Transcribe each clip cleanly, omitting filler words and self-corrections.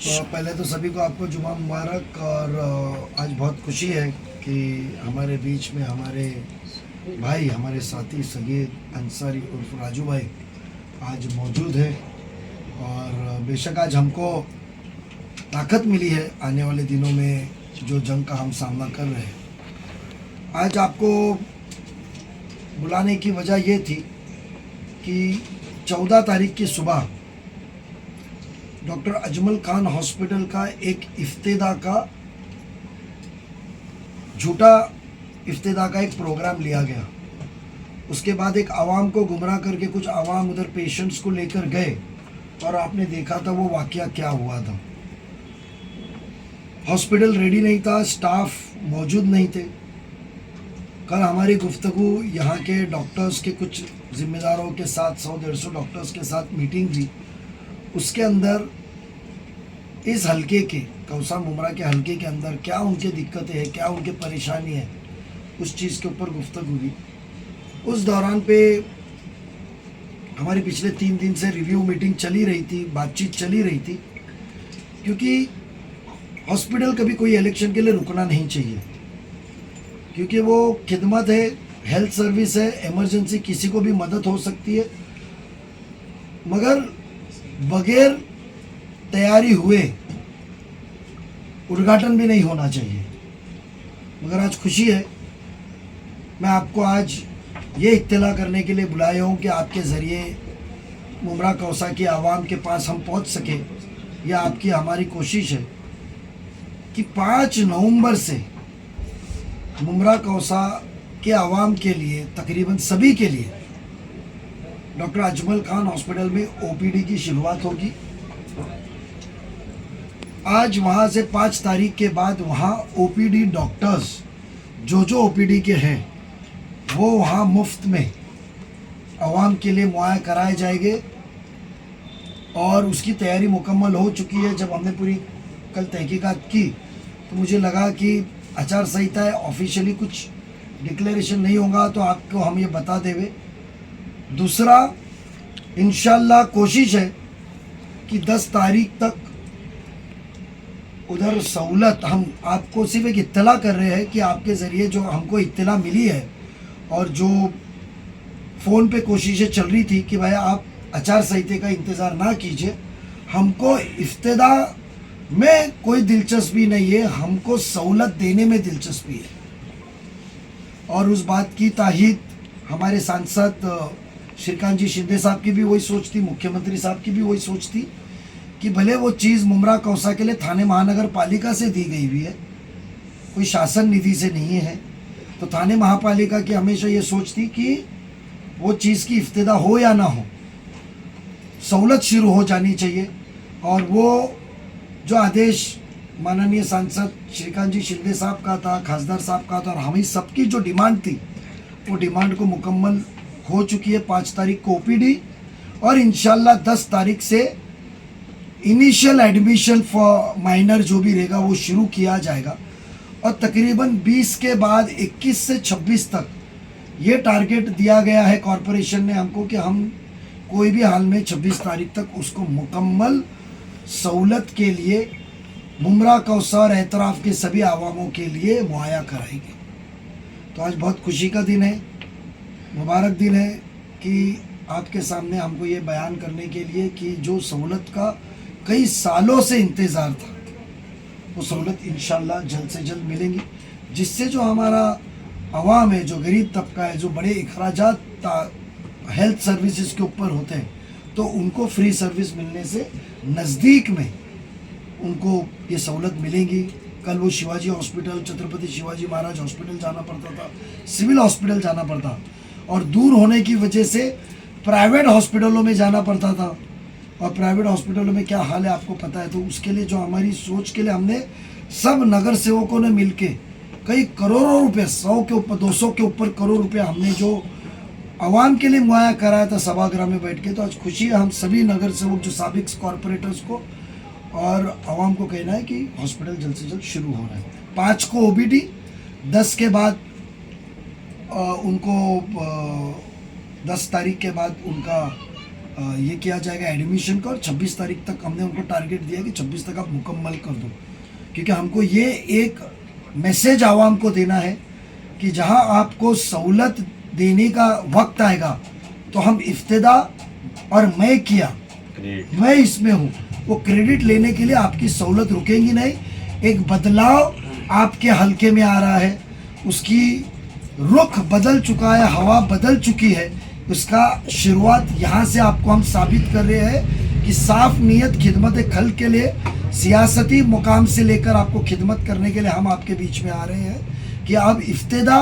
तो पहले तो सभी को आपको जुमा मुबारक। और आज बहुत खुशी है कि हमारे बीच में हमारे भाई, हमारे साथी सगीर अंसारी उर्फ राजू भाई आज मौजूद है। और बेशक आज हमको ताकत मिली है आने वाले दिनों में जो जंग का हम सामना कर रहे हैं। आज आपको बुलाने की वजह ये थी कि 14 तारीख की सुबह डॉक्टर अजमल खान हॉस्पिटल का एक झूठा इफ्तिदा का एक प्रोग्राम लिया गया। उसके बाद एक आवाम को गुमराह करके कुछ आवाम उधर पेशेंट्स को लेकर गए और आपने देखा था वो वाकया क्या हुआ था। हॉस्पिटल रेडी नहीं था, स्टाफ मौजूद नहीं थे। कल हमारी गुफ्तगू यहाँ के डॉक्टर्स के कुछ जिम्मेदारों के साथ 100-150 डॉक्टर्स के साथ मीटिंग थी। उसके अंदर इस हलके के कौसा मुमरा के हलके के अंदर क्या उनके दिक्कतें हैं, क्या उनके परेशानी है, उस चीज़ के ऊपर गुफ्तगू हुई। उस दौरान पे हमारी पिछले 3 दिन से रिव्यू मीटिंग चली रही थी, बातचीत चली रही थी, क्योंकि हॉस्पिटल कभी कोई इलेक्शन के लिए रुकना नहीं चाहिए, क्योंकि वो खिदमत है, हेल्थ सर्विस है, इमरजेंसी किसी को भी मदद हो सकती है, मगर बगैर तैयारी हुए उद्घाटन भी नहीं होना चाहिए। मगर आज खुशी है, मैं आपको आज ये इत्तला करने के लिए बुलाया हूँ कि आपके ज़रिए मुमरा कौसा की आवाम के पास हम पहुँच सके। यह आपकी हमारी कोशिश है कि 5 नवंबर से मुमरा कौसा के आवाम के लिए, तकरीबन सभी के लिए, डॉक्टर अजमल खान हॉस्पिटल में ओपीडी की शुरुआत होगी। आज वहाँ से 5 तारीख के बाद वहाँ ओपीडी डॉक्टर्स जो ओपीडी के हैं वो वहाँ मुफ्त में आवाम के लिए मुहैया कराए जाएंगे। और उसकी तैयारी मुकम्मल हो चुकी है। जब हमने पूरी कल तहकीकात की तो मुझे लगा कि आचार संहिता है, ऑफिशियली कुछ डिक्लेरेशन नहीं होगा तो आपको हम ये बता देवे। दूसरा, इंशाल्लाह कोशिश है कि 10 तारीख तक उधर सहूलत, हम आपको सिर्फ एक इत्तला कर रहे हैं कि आपके ज़रिए जो हमको इत्तला मिली है और जो फ़ोन पे कोशिशें चल रही थी कि भाई आप आचार संहिता का इंतज़ार ना कीजिए, हमको इफ्तिदा में कोई दिलचस्पी नहीं है, हमको सहूलत देने में दिलचस्पी है। और उस बात की ताहीद हमारे सांसद श्रीकांत जी शिंदे साहब की भी वही सोच थी, मुख्यमंत्री साहब की भी वही सोच थी कि भले वो चीज़ मुमरा कौसा के लिए थाने महानगर पालिका से दी गई हुई है, कोई शासन निधि से नहीं है, तो थाने महापालिका की हमेशा ये सोच थी कि वो चीज़ की इफ्तिदा हो या ना हो, सहूलत शुरू हो जानी चाहिए। और वो जो आदेश माननीय सांसद श्रीकांत जी शिंदे साहब का था, खासदार साहब का था, और हमें सबकी जो डिमांड थी वो डिमांड को मुकम्मल हो चुकी है। 5 तारीख को ओपीडी और इंशाल्लाह 10 तारीख से इनिशियल एडमिशन फॉर माइनर जो भी रहेगा वो शुरू किया जाएगा। और तकरीबन 20 के बाद 21 से 26 तक ये टारगेट दिया गया है कॉरपोरेशन ने हमको कि हम कोई भी हाल में 26 तारीख तक उसको मुकम्मल सहूलत के लिए मुमरा कौसा और एतराफ़ के सभी आवामों के लिए मुहैया कराएंगे। तो आज बहुत खुशी का दिन है, मुबारक दिन है कि आपके सामने हमको ये बयान करने के लिए कि जो सहूलत का कई सालों से इंतज़ार था वो सहूलत इंशाल्लाह जल्द से जल्द मिलेंगी, जिससे जो हमारा आवाम है, जो गरीब तबका है, जो बड़े अखराजात हेल्थ सर्विसेज के ऊपर होते हैं, तो उनको फ्री सर्विस मिलने से नज़दीक में उनको ये सहूलत मिलेंगी। कल वो शिवाजी हॉस्पिटल, छत्रपति शिवाजी महाराज हॉस्पिटल जाना पड़ता था, सिविल हॉस्पिटल जाना पड़ता, और दूर होने की वजह से प्राइवेट हॉस्पिटलों में जाना पड़ता था। और प्राइवेट हॉस्पिटलों में क्या हाल है आपको पता है। तो उसके लिए जो हमारी सोच के लिए हमने सब नगर सेवकों ने मिलके कई करोड़ों रुपए, 100 के ऊपर 200 के ऊपर करोड़ रुपए हमने जो आवाम के लिए मुहैया कराया था सभागृह में बैठ के। तो आज खुशी है हम सभी नगर सेवक जो साबिक कॉरपोरेटर्स को और आवाम को कहना है कि हॉस्पिटल जल्द से जल्द शुरू हो रहा है। 5 को ओपीडी, 10 के बाद उनको 10 तारीख के बाद उनका ये किया जाएगा एडमिशन का, और 26 तारीख तक हमने उनको टारगेट दिया कि 26 तक आप मुकम्मल कर दो, क्योंकि हमको ये एक मैसेज आवाम को देना है कि जहां आपको सहूलत देने का वक्त आएगा तो हम इफ्तिदा और मैं किया, मैं इसमें हूँ, वो क्रेडिट लेने के लिए आपकी सहूलत रुकेंगी नहीं। एक बदलाव आपके हलके में आ रहा है, उसकी रुख बदल चुका है, हवा बदल चुकी है, उसका शुरुआत यहाँ से आपको हम साबित कर रहे हैं कि साफ नीयत खिदमत खल्क के लिए, सियासती मुकाम से लेकर आपको खिदमत करने के लिए हम आपके बीच में आ रहे हैं कि अब इफ्तिदा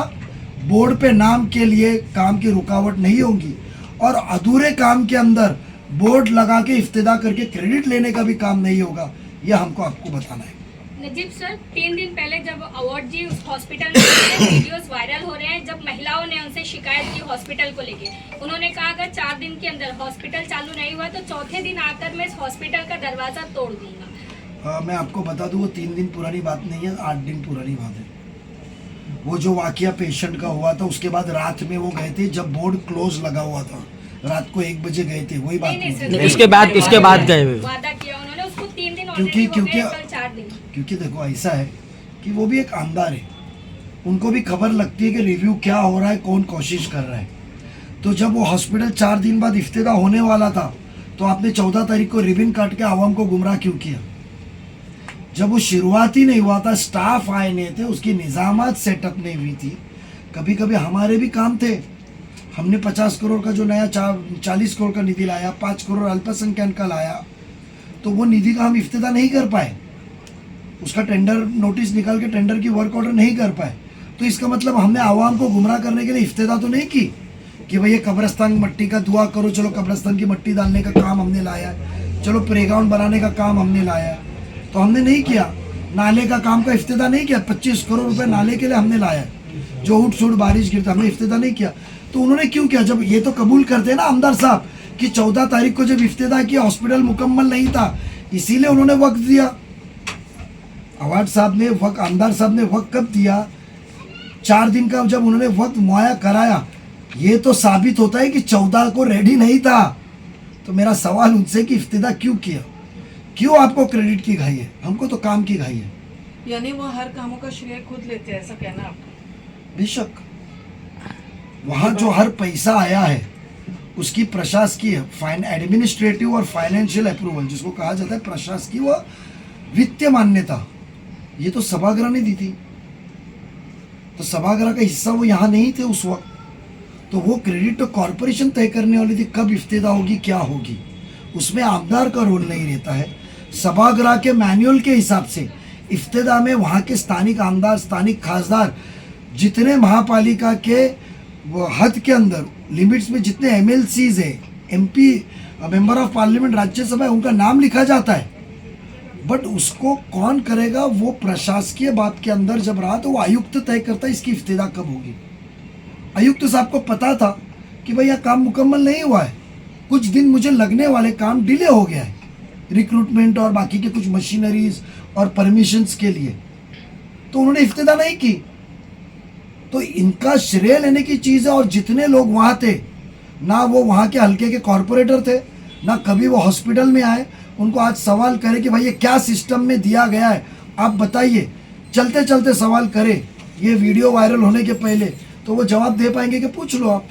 बोर्ड पे नाम के लिए काम की रुकावट नहीं होगी, और अधूरे काम के अंदर बोर्ड लगा के इफ्तिदा करके क्रेडिट लेने का भी काम नहीं होगा। यह हमको आपको बताना है। नजीब सर, 3 दिन पहले जब अवार्ड जी उस हॉस्पिटल में वीडियोस वायरल हो रहे हैं, जब महिलाओं ने उनसे शिकायत की हॉस्पिटल को लेके, उन्होंने कहा अगर 4 दिन के अंदर हॉस्पिटल चालू नहीं हुआ तो चौथे दिन आकर मैं इस हॉस्पिटल का दरवाजा तोड़ दूंगा। मैं आपको बता दूं, वो 3 दिन पुरानी बात नहीं है, 8 दिन पुरानी बात है। वो जो वाकया पेशेंट का हुआ था, उसके बाद रात में वो गए थे जब बोर्ड क्लोज लगा हुआ था, रात को 1 बजे गए थे, वही बात नहीं, उसके बाद गए हुए वादा किया उन्होंने, उसको 3 दिन क्योंकि ऑलरेडी हो गए, कल 4 दिन। क्योंकि देखो ऐसा है कि वो भी एक आमदार है, उनको भी खबर लगती है कि रिव्यू क्या हो रहा है, कौन कोशिश कर रहा है। तो जब वो हॉस्पिटल 4 दिन बाद इफ्तिदा होने वाला था, तो आपने 14 तारीख को रिबन काट के आवाम को गुमराह क्यों किया? जब वो शुरुआत ही नहीं हुआ था, स्टाफ आए नहीं थे, उसकी निजामत सेटअप नहीं हुई थी। कभी कभी हमारे भी काम थे, हमने 50 करोड़ का जो नया 40 करोड़ का निधि लाया, 5 करोड़ अल्पसंख्यक का लाया, तो वो निधि का हम इफ्तिदा नहीं कर पाए, उसका टेंडर नोटिस निकाल के टेंडर की वर्क ऑर्डर नहीं कर पाए। तो इसका मतलब हमने आवाम को गुमराह करने के लिए इफ्तिदा तो नहीं की कि भाई ये कब्रस्तान मट्टी का दुआ करो, चलो कब्रस्तान की मट्टी डालने का काम हमने लाया है, चलो प्लेग्राउंड बनाने का काम हमने लाया है, तो हमने नहीं किया। नाले का काम का इफ्तिदा नहीं किया, 25 करोड़ रुपए नाले के लिए हमने लाया, जो उठ सुट बारिश गिरता, हमने इफ्तिदा नहीं किया। तो उन्होंने क्यों किया? जब ये तो कबूल करते ना आमदार साहब कि 14 तारीख को जब इफ्तिदा किया हॉस्पिटल मुकम्मल नहीं था, इसीलिए उन्होंने वक्त दिया। अवार्ड साहब ने वक्त, आमदार साहब ने वक्त कब दिया? 4 दिन का जब उन्होंने वक्त मुहैया कराया, ये तो साबित होता है कि 14 को रेडी नहीं था। तो मेरा सवाल उनसे कि इफ्तिदा क्यों किया, क्यों आपको क्रेडिट की घाई है? हमको तो काम की घाई है। यानी वो हर कामों का श्रेय खुद लेते हैं, ऐसा कहना आपका? बेशक, वहाँ जो हर पैसा आया है उसकी प्रशासकीय एडमिनिस्ट्रेटिव और फाइनेंशियल अप्रूवल, जिसको कहा जाता है प्रशासकीय व वित्तीय मान्यता, ये तो सभागृह ने दी थी। तो सभागृह का हिस्सा वो यहाँ नहीं थे उस वक्त, तो वो क्रेडिट तो कॉरपोरेशन तय करने वाली थी कब इफ्तिदा होगी, क्या होगी, उसमें आमदार का रोल नहीं रहता है। सभागृह के मैनुअल के हिसाब से इफ्तिदा में वहाँ के स्थानिक आमदार, स्थानिक खासदार, जितने महापालिका के हद के अंदर लिमिट्स में जितने MLCs है, MP member of parliament, Rajya Sabha, उनका नाम लिखा जाता है। बट उसको कौन करेगा? वो प्रशासकीय बात के अंदर जब रहा तो वो आयुक्त तय करता है इसकी इफ्तिदा कब होगी। आयुक्त साहब को पता था कि भाई यह काम मुकम्मल नहीं हुआ है, कुछ दिन मुझे लगने वाले काम डिले हो गया है, रिक्रूटमेंट और बाकी के कुछ मशीनरीज और परमिशंस के लिए, तो उन्होंने इफ्तिदा नहीं की। तो इनका श्रेय लेने की चीज़ है। और जितने लोग वहाँ थे, ना वो वहाँ के हल्के के कॉरपोरेटर थे, ना कभी वो हॉस्पिटल में आए, उनको आज सवाल करे कि भाई ये क्या सिस्टम में दिया गया है, आप बताइए, चलते चलते सवाल करे, ये वीडियो वायरल होने के पहले, तो वो जवाब दे पाएंगे कि पूछ लो आप।